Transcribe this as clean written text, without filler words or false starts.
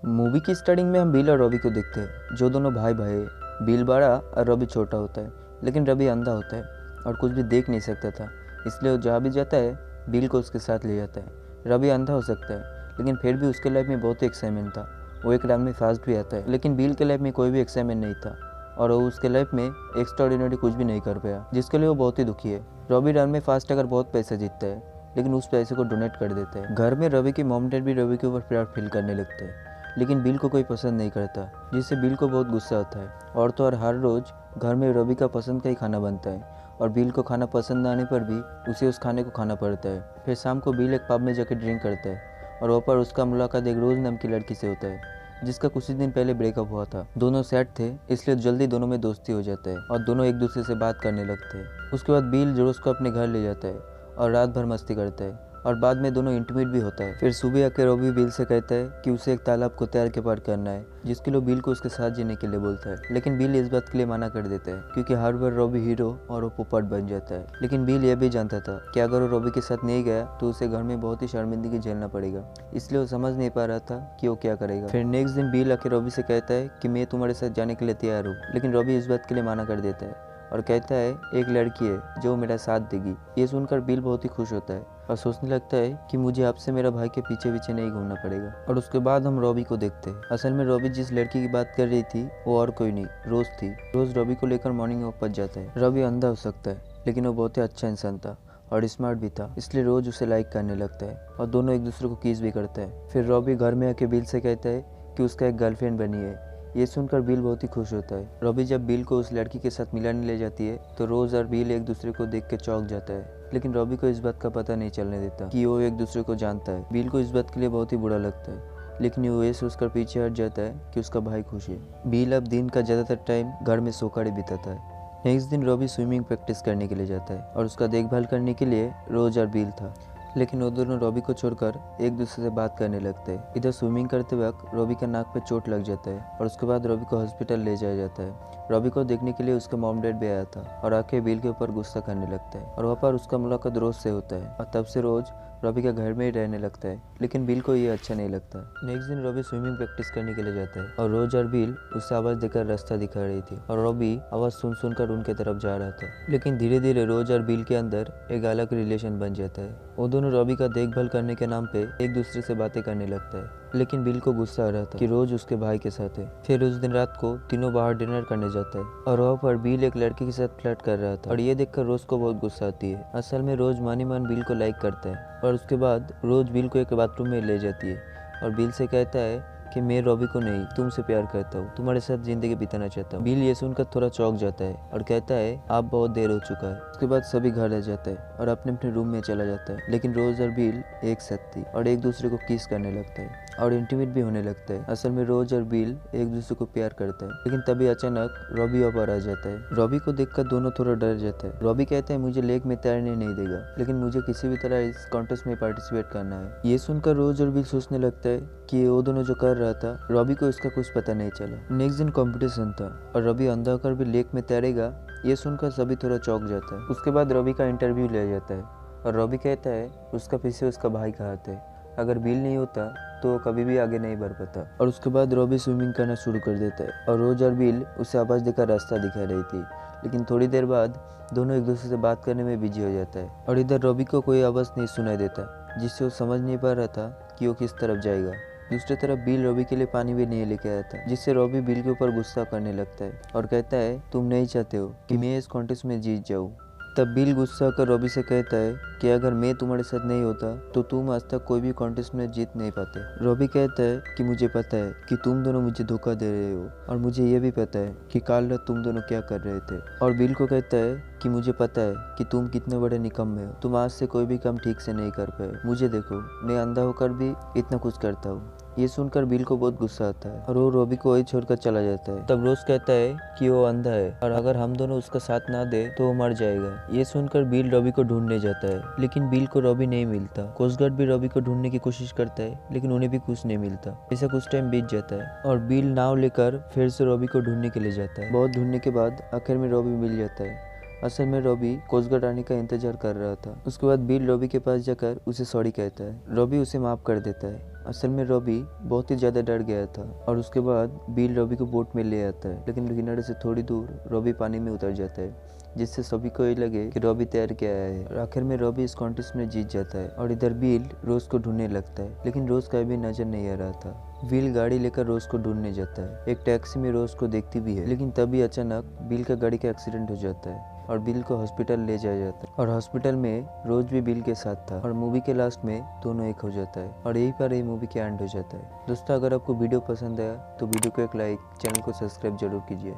Movie की starting में हम बिल और रॉबी को देखते हैं, जो दोनों भाई भाई हैं। बिल बड़ा और रॉबी छोटा होता है, लेकिन रॉबी अंधा होता है और कुछ भी देख नहीं सकता था। इसलिए वो जहाँ भी जाता है बिल को उसके साथ ले जाता है। रॉबी अंधा हो सकता है, लेकिन फिर भी उसके लाइफ में बहुत ही एक्साइटमेंट था। वो एक राउंड में फास्ट भी आता है, लेकिन बिल के लाइफ में कोई भी एक्साइटमेंट नहीं था और वो उसके लाइफ में एक्स्ट्राऑर्डिनरी कुछ भी नहीं कर पाया, जिसके लिए वो बहुत ही दुखी है। रॉबी राउंड में फास्ट अगर बहुत पैसे जीतता है, लेकिन उस पैसे को डोनेट कर देता है। घर में रॉबी की मॉम डैड भी रॉबी के ऊपर प्राउड फील करने लगते हैं, लेकिन बिल को कोई पसंद नहीं करता, जिससे बिल को बहुत गुस्सा आता है। और तो और हर रोज़ घर में रॉबी का पसंद का ही खाना बनता है और बिल को खाना पसंद न आने पर भी उसे उस खाने को खाना पड़ता है। फिर शाम को बिल एक पब में जाकर ड्रिंक करता है और वहाँ पर उसका मुलाकात एक रोज़ नाम की लड़की से होता है, जिसका कुछ ही दिन पहले ब्रेकअप हुआ था। दोनों सैड थे, इसलिए जल्दी दोनों में दोस्ती हो जाता है और दोनों एक दूसरे से बात करने लगते हैं। उसके बाद बिल रोज़ को अपने घर ले जाता है और रात भर मस्ती करता है और बाद में दोनों इंटीमेट भी होता है। फिर सुबह आकर रॉबी बिल से कहता है कि उसे एक तालाब को तैर के पार करना है, जिसके लिए बिल को उसके साथ जीने के लिए बोलता है। लेकिन बिल इस बात के लिए मना कर देता है, क्योंकि हर बार रॉबी हीरो और वो पोपट बन जाता है। लेकिन बिल यह भी जानता था कि अगर वो रॉबी के साथ नहीं गया तो उसे घर में बहुत ही शर्मिंदगी झेलना पड़ेगा, इसलिए वो समझ नहीं पा रहा था कि वो क्या करेगा। फिर नेक्स्ट दिन बिल आके रॉबी से कहता है कि मैं तुम्हारे साथ जाने के लिए तैयार हूँ, लेकिन रॉबी इस बात के लिए मना कर देता है और कहता है एक लड़की है जो मेरा साथ देगी। ये सुनकर बिल बहुत ही खुश होता है और सोचने लगता है कि मुझे आपसे मेरा भाई के पीछे पीछे नहीं घूमना पड़ेगा। और उसके बाद हम रॉबी को देखते हैं। असल में रॉबी जिस लड़की की बात कर रही थी वो और कोई नहीं, रोज थी। रोज रॉबी को लेकर मॉर्निंग वॉक पर जाता है। रॉबी अंधा हो सकता है, लेकिन वो बहुत ही अच्छा इंसान था और स्मार्ट भी था, इसलिए रोज उसे लाइक करने लगता है और दोनों एक दूसरे को किस भी करते हैं। फिर रॉबी घर में आके बिल से कहता है कि उसका एक गर्लफ्रेंड बनी है। ये सुनकर बिल बहुत ही खुश होता है। रॉबी जब बिल को उस लड़की के साथ मिलाने ले जाती है तो रोज और बिल एक दूसरे को देख के चौंक जाता है, लेकिन रॉबी को इस बात का पता नहीं चलने देता कि वो एक दूसरे को जानता है। बिल को इस बात के लिए बहुत ही बुरा लगता है, लेकिन वो ये सोचकर पीछे हट जाता है कि उसका भाई खुश है। बिल अब दिन का ज़्यादातर टाइम घर में सोकर ही बिताता है। नेक्स्ट दिन रॉबी स्विमिंग प्रैक्टिस करने के लिए जाता है और उसका देखभाल करने के लिए रोज और बिल था, लेकिन वो दोनों रॉबी को छोड़कर एक दूसरे से बात करने लगते हैं। इधर स्विमिंग करते वक्त रॉबी का नाक पे चोट लग जाता है और उसके बाद रॉबी को हॉस्पिटल ले जाया जाता है। रॉबी को देखने के लिए उसका मॉम डैड भी आया था और आके बिल के ऊपर गुस्सा करने लगता है और वहाँ पर उसका मुलाकात रोज से होता है और तब से रोज रॉबी का घर में ही रहने लगता है, लेकिन बिल को ये अच्छा नहीं लगता। नेक्स्ट दिन रॉबी स्विमिंग प्रैक्टिस करने के लिए जाता है और रोज और बिल उससे आवाज़ देकर रास्ता दिखा रही थी और रॉबी आवाज़ सुन सुनकर उनके तरफ जा रहा था। लेकिन धीरे धीरे रोज और बिल के अंदर एक अलग रिलेशन बन जाता है। वो दोनों रॉबी का देखभाल करने के नाम पे एक दूसरे से बातें करने लगता है, लेकिन बिल को गुस्सा आ रहा था कि रोज उसके भाई के साथ है। फिर उस दिन रात को तीनों बाहर डिनर करने जाता है और वहाँ पर बिल एक लड़की के साथ फ्लर्ट कर रहा था और ये देखकर रोज को बहुत गुस्सा आती है। असल में रोज मन ही मन बिल को लाइक करता है और उसके बाद रोज बिल को एक बाथरूम में ले जाती है और बिल से कहता है कि मैं रॉबी को नहीं तुमसे प्यार करता हूँ, तुम्हारे साथ जिंदगी बिताना चाहता हूँ। बिल ये सुनकर थोड़ा चौंक जाता है और कहता है आप बहुत देर हो चुका है। उसके बाद सभी घर आ जाता है और अपने अपने रूम में चला जाता है, लेकिन रोज और बिल एक साथ थी और एक दूसरे को किस करने लगता है और इंटीमेट भी होने लगता है। असल में रोज और बिल एक दूसरे को प्यार करता है, लेकिन तभी अचानक रॉबी ऊपर आ जाता है। रॉबी को देखकर दोनों थोड़ा डर जाता है। रॉबी कहता है मुझे लेक में तैरने नहीं देगा, लेकिन मुझे किसी भी तरह इस कॉन्टेस्ट में पार्टिसिपेट करना है। ये सुनकर रोज और बिल सोचने लगता है कि वो दोनों जो कर रहा था रॉबी को इसका कुछ पता नहीं चला। नेक्स्ट दिन कंपटीशन था और रॉबी अंधा होकर भी लेक में तैरेगा। ये सुनकर सभी थोड़ा चौंक जाता है। उसके बाद रॉबी का इंटरव्यू लिया जाता है और रॉबी कहता है उसका पीछे उसका भाई का हाथ है, अगर बिल नहीं होता तो वो कभी भी आगे नहीं बढ़ पाता। और उसके बाद रॉबी स्विमिंग करना शुरू कर देता है और रोज और बिल उसे आवाज़ देकर रास्ता दिखा रही थी, लेकिन थोड़ी देर बाद दोनों एक दूसरे से बात करने में बिजी हो जाता है और इधर रॉबी को कोई आवाज़ नहीं सुनाई देता, जिससे वो समझ नहीं पा रहा था कि वो किस तरफ जाएगा। दूसरी तरफ बिल रॉबी के लिए पानी भी नहीं लेके आया था, जिससे रॉबी बिल के ऊपर गुस्सा करने लगता है और कहता है तुम नहीं चाहते हो कि मैं इस कॉन्टेस्ट में जीत जाऊँ। तब बिल गुस्सा होकर रॉबी से कहता है कि अगर मैं तुम्हारे साथ नहीं होता तो तुम आज तक कोई भी कॉन्टेस्ट में जीत नहीं पाते। रॉबी कहता है कि मुझे पता है कि तुम दोनों मुझे धोखा दे रहे हो और मुझे ये भी पता है कि कल रात तुम दोनों क्या कर रहे थे। और बिल को कहता है कि मुझे पता है कि तुम कितने बड़े निकम्मे हो, तुम आज से कोई भी काम ठीक से नहीं कर पाए। मुझे देखो, मैं अंधा होकर भी इतना कुछ करता हूँ। ये सुनकर बिल को बहुत गुस्सा आता है और वो रॉबी को वही छोड़कर चला जाता है। तब रोज कहता है कि वो अंधा है और अगर हम दोनों उसका साथ ना दे तो वो मर जाएगा। ये सुनकर बिल रॉबी को ढूंढने जाता है, लेकिन बिल को रॉबी नहीं मिलता। कोस्ट गार्ड भी रॉबी को ढूंढने की कोशिश करता है, लेकिन उन्हें भी कुछ नहीं मिलता। ऐसा कुछ टाइम बीत जाता है और बिल नाव लेकर फिर से रॉबी को ढूंढने के लिए जाता है। बहुत ढूंढने के बाद आखिर में रॉबी मिल जाता है। असल में रॉबी कोस्ट गार्ड आने का इंतजार कर रहा था। उसके बाद बिल रॉबी के पास जाकर उसे सॉरी कहता है। रॉबी उसे माफ कर देता है असल में रॉबी बहुत ही ज़्यादा डर गया था और उसके बाद बिल रॉबी को बोट में ले आता है, लेकिन किनारे से थोड़ी दूर रॉबी पानी में उतर जाता है, जिससे सभी को ये लगे कि रॉबी तैर के आया है। और आखिर में रॉबी इस कॉन्टेस्ट में जीत जाता है और इधर बिल रोज को ढूंढने लगता है, लेकिन रोज का भी नजर नहीं आ रहा था। बिल गाड़ी लेकर रोज को ढूंढने जाता है। एक टैक्सी में रोज को देखती भी है, लेकिन तभी अचानक बिल का गाड़ी का एक्सीडेंट हो जाता है और बिल को हॉस्पिटल ले जाया जाता है। और हॉस्पिटल में रोज भी बिल के साथ था और मूवी के लास्ट में दोनों एक हो जाता है और यही पर ये मूवी के एंड हो जाता है। दोस्तों, अगर आपको वीडियो पसंद आया तो वीडियो को एक लाइक, चैनल को सब्सक्राइब जरूर कीजिए।